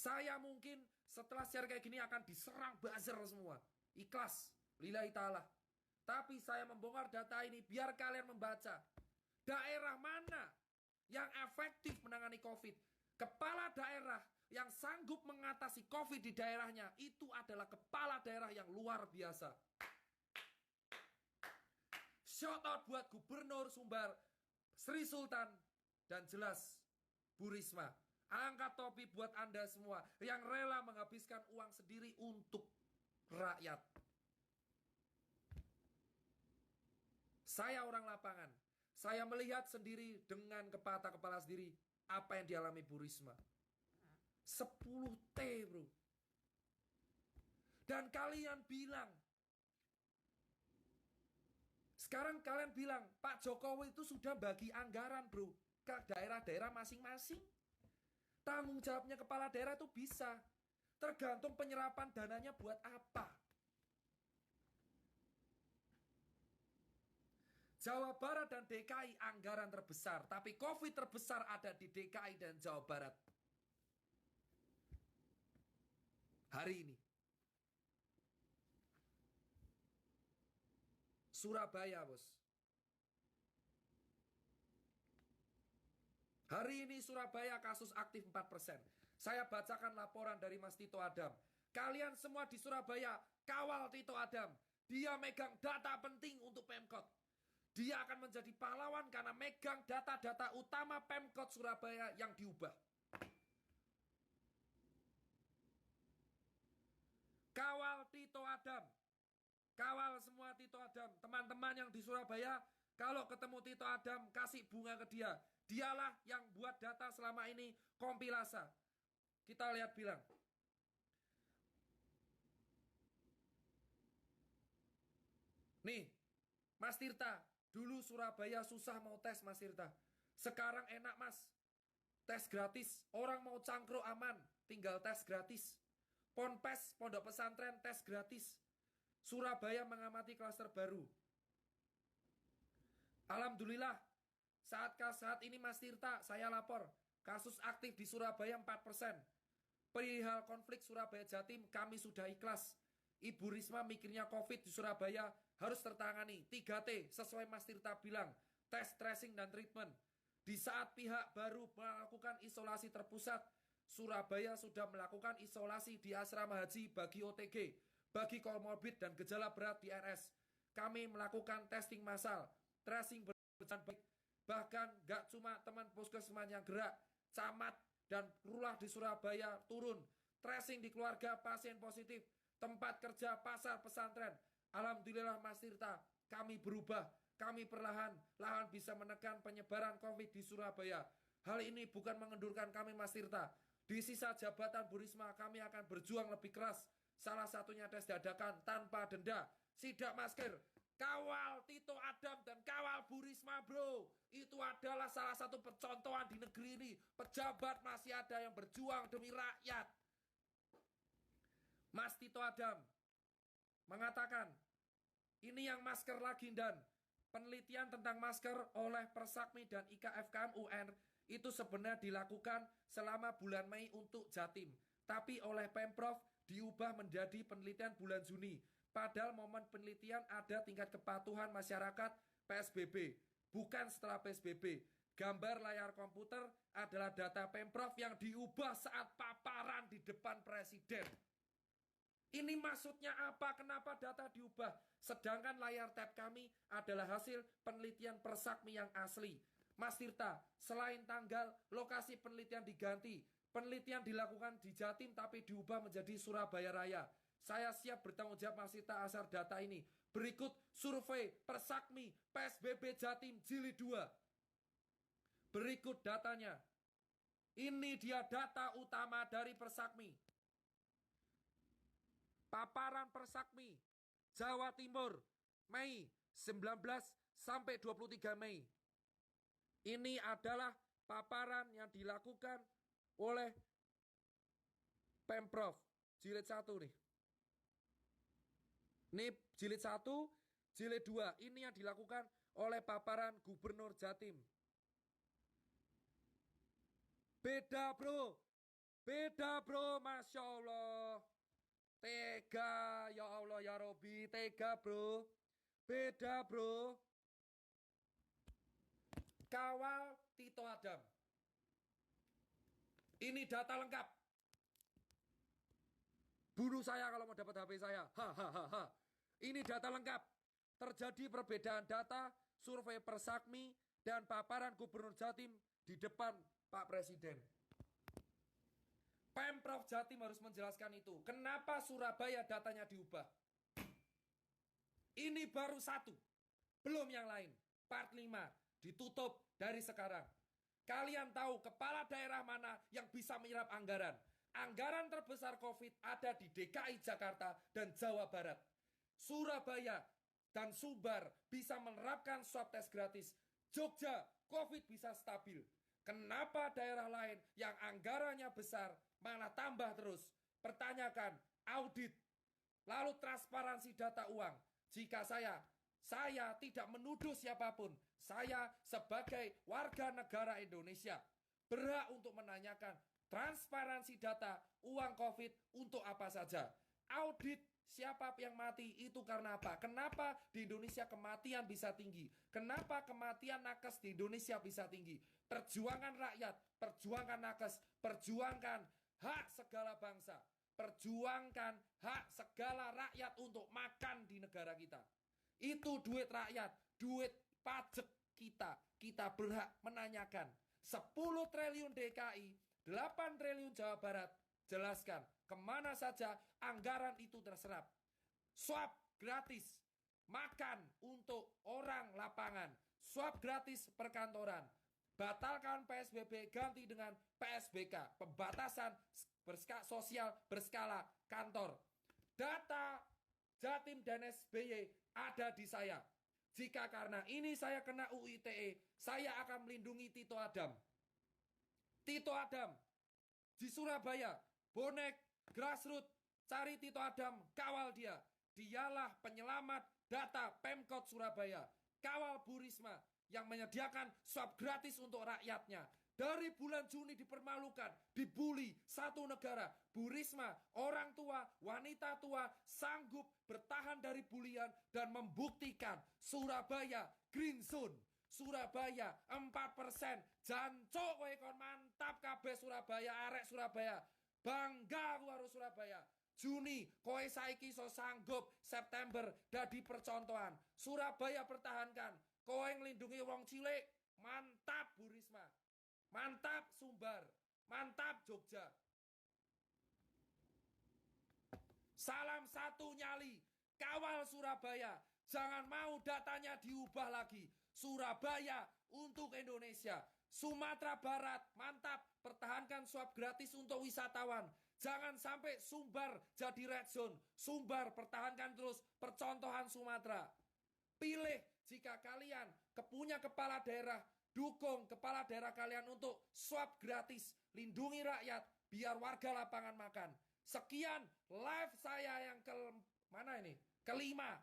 Saya mungkin setelah share kayak gini akan diserang buzzer semua. Ikhlas, lillahi ta'ala. Tapi saya membongkar data ini biar kalian membaca. Daerah mana yang efektif menangani COVID? Kepala daerah yang sanggup mengatasi COVID di daerahnya, itu adalah kepala daerah yang luar biasa. Shout out buat Gubernur Sumbar, Sri Sultan, dan jelas Bu Risma. Angkat topi buat Anda semua yang rela menghabiskan uang sendiri untuk rakyat. Saya orang lapangan. Saya melihat sendiri dengan kepala sendiri apa yang dialami Bu Risma. 10T bro. Dan kalian bilang, sekarang kalian bilang Pak Jokowi itu sudah bagi anggaran bro ke daerah-daerah masing-masing. Tanggung jawabnya kepala daerah itu bisa. Tergantung penyerapan dananya buat apa. Jawa Barat dan DKI anggaran terbesar, tapi COVID terbesar ada di DKI dan Jawa Barat. Hari ini. Surabaya, bos. Hari ini Surabaya kasus aktif 4%. Saya bacakan laporan dari Mas Tito Adam. Kalian semua di Surabaya kawal Tito Adam. Dia megang data penting untuk Pemkot. Dia akan menjadi pahlawan karena megang data-data utama Pemkot Surabaya yang diubah. Kawal Tito Adam. Kawal semua Tito Adam. Teman-teman yang di Surabaya, kalau ketemu Tito Adam, kasih bunga ke dia. Dialah yang buat data selama ini kompilasa. Kita lihat bilang. Nih, Mas Tirta, dulu Surabaya susah mau tes Mas Tirta. Sekarang enak Mas. Tes gratis. Orang mau cangkruk aman, tinggal tes gratis. Ponpes, pondok pesantren, tes gratis. Surabaya mengamati klaster baru. Alhamdulillah, saat ini Mas Tirta, saya lapor. Kasus aktif di Surabaya 4%. Perihal konflik Surabaya Jatim, kami sudah ikhlas. Ibu Risma mikirnya COVID di Surabaya harus tertangani. 3T, sesuai Mas Tirta bilang. Tes, tracing, dan treatment. Di saat pihak baru melakukan isolasi terpusat, Surabaya sudah melakukan isolasi di asrama haji bagi OTG, bagi komorbid dan gejala berat di RS. Kami melakukan testing massal, tracing berjalan baik. Bahkan gak cuma teman puskesmas yang gerak, camat dan lurah di Surabaya turun. Tracing di keluarga pasien positif, tempat kerja, pasar, pesantren. Alhamdulillah Mas Tirta, kami berubah. Kami perlahan bisa menekan penyebaran COVID di Surabaya. Hal ini bukan mengendurkan kami Mas Tirta. Di sisa jabatan Bu Risma kami akan berjuang lebih keras. Salah satunya tes dadakan tanpa denda, sidak masker, kawal Tito Adam dan kawal Bu Risma bro. Itu adalah salah satu percontohan di negeri ini. Pejabat masih ada yang berjuang demi rakyat. Mas Tito Adam mengatakan, ini yang masker lagi dan penelitian tentang masker oleh Persakmi dan IKFKM UN itu sebenarnya dilakukan selama bulan Mei untuk Jatim. Tapi oleh Pemprov diubah menjadi penelitian bulan Juni. Padahal momen penelitian ada tingkat kepatuhan masyarakat PSBB. Bukan setelah PSBB. Gambar layar komputer adalah data Pemprov yang diubah saat paparan di depan Presiden. Ini maksudnya apa? Kenapa data diubah? Sedangkan layar tab kami adalah hasil penelitian Persakmi yang asli. Mas Tirta, selain tanggal, lokasi penelitian diganti. Penelitian dilakukan di Jatim tapi diubah menjadi Surabaya Raya. Saya siap bertanggung jawab Mas Tirta asal data ini. Berikut survei Persakmi PSBB Jatim Jilid 2. Berikut datanya. Ini dia data utama dari Persakmi. Paparan Persakmi Jawa Timur Mei 19 sampai 23 Mei. Ini adalah paparan yang dilakukan oleh Pemprov jilid 1 nih. Ini jilid 1, jilid 2. Ini yang dilakukan oleh paparan Gubernur Jatim. Beda bro. Beda bro, Masya Allah. Tega, ya Allah ya Robi, tega bro. Beda bro. Kawal Tito Adam. Ini data lengkap. Bunuh saya kalau mau dapat HP saya. Hahaha. Ini data lengkap. Terjadi perbedaan data, survei Persakmi, dan paparan Gubernur Jatim di depan Pak Presiden. Pemprov Jatim harus menjelaskan itu. Kenapa Surabaya datanya diubah? Ini baru satu. Belum yang lain. Part 5 ditutup dari sekarang. Kalian tahu kepala daerah mana yang bisa menyerap anggaran? Anggaran terbesar COVID ada di DKI Jakarta dan Jawa Barat. Surabaya dan Sumbar bisa menerapkan swab test gratis. Jogja, COVID bisa stabil. Kenapa daerah lain yang anggarannya besar malah tambah terus? Pertanyakan, audit, lalu transparansi data uang. Jika saya tidak menuduh siapapun. Saya sebagai warga negara Indonesia berhak untuk menanyakan transparansi data uang COVID untuk apa saja. Audit siapa yang mati itu karena apa? Kenapa di Indonesia kematian bisa tinggi? Kenapa kematian nakes di Indonesia bisa tinggi? Perjuangan rakyat, perjuangan nakes, perjuangkan hak segala bangsa, perjuangkan hak segala rakyat untuk makan di negara kita. Itu duit rakyat, duit pajak kita. Kita berhak menanyakan 10 triliun DKI, 8 triliun Jawa Barat. Jelaskan kemana saja anggaran itu terserap. Swab gratis, makan untuk orang lapangan, swab gratis perkantoran. Batalkan PSBB, ganti dengan PSBK, pembatasan sosial berskala kantor. Data Jatim dan SBY ada di saya. Jika karena ini saya kena UU ITE, saya akan melindungi Tito Adam. Tito Adam di Surabaya, bonek grassroots, cari Tito Adam, kawal dia. Dialah penyelamat data Pemkot Surabaya. Kawal Bu Risma yang menyediakan swab gratis untuk rakyatnya. Dari bulan Juni dipermalukan, dibully satu negara. Bu Risma, orang tua, wanita tua, sanggup bertahan dari bulian dan membuktikan Surabaya green zone. Surabaya 4%. Jancuk kowe kon mantap kabeh Surabaya, arek Surabaya. Bangga aku karo Surabaya. Juni kowe saiki iso sanggup, September dadi percontohan. Surabaya pertahankan. Kowe nglindungi wong cilik. Mantap Bu Risma. Mantap Sumbar, mantap Jogja. Salam satu nyali, kawal Surabaya. Jangan mau datanya diubah lagi. Surabaya untuk Indonesia. Sumatera Barat, mantap. Pertahankan swab gratis untuk wisatawan. Jangan sampai Sumbar jadi red zone. Sumbar pertahankan terus percontohan Sumatera. Pilih jika kalian punya kepala daerah, dukung kepala daerah kalian untuk swab gratis. Lindungi rakyat biar warga lapangan makan. Sekian live saya yang kelima.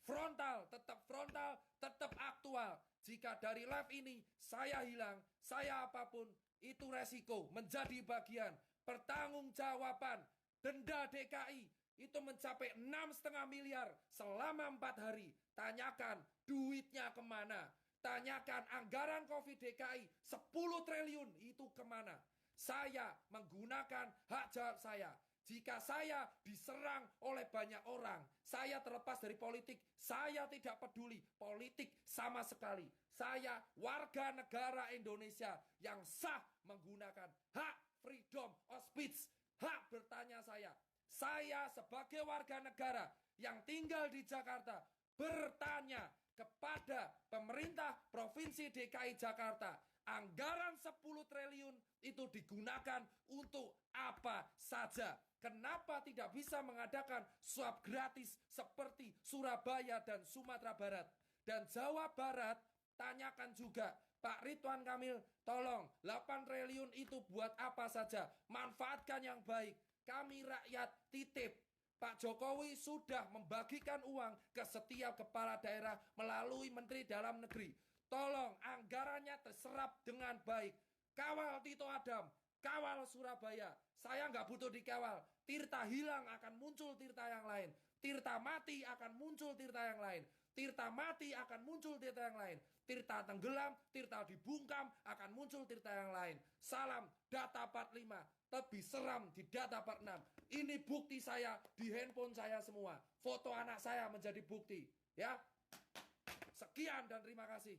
Frontal, tetap aktual. Jika dari live ini saya hilang, saya apapun, itu resiko menjadi bagian pertanggungjawaban. Denda DKI itu mencapai 6,5 miliar selama 4 hari. Tanyakan duitnya kemana. Tanyakan anggaran COVID DKI 10 triliun itu kemana. Saya menggunakan hak jawab saya. Jika saya diserang oleh banyak orang, saya terlepas dari politik, saya tidak peduli politik sama sekali. Saya warga negara Indonesia yang sah menggunakan hak freedom of speech, hak bertanya saya. Saya sebagai warga negara yang tinggal di Jakarta bertanya kepada pemerintah Provinsi DKI Jakarta, anggaran 10 triliun itu digunakan untuk apa saja? Kenapa tidak bisa mengadakan swab gratis seperti Surabaya dan Sumatera Barat? Dan Jawa Barat, tanyakan juga, Pak Ridwan Kamil, tolong 8 triliun itu buat apa saja? Manfaatkan yang baik. Kami rakyat titip. Pak Jokowi sudah membagikan uang ke setiap kepala daerah melalui Menteri Dalam Negeri. Tolong anggarannya terserap dengan baik. Kawal Tito Adam. Kawal Surabaya. Saya nggak butuh dikawal. Tirta hilang akan muncul Tirta yang lain. Tirta mati akan muncul Tirta yang lain. Tirta mati akan muncul Tirta yang lain. Tirta tenggelam, Tirta dibungkam, akan muncul Tirta yang lain. Salam data 45, lebih seram di data 46. Ini bukti saya di handphone saya semua. Foto anak saya menjadi bukti. Ya. Sekian dan terima kasih.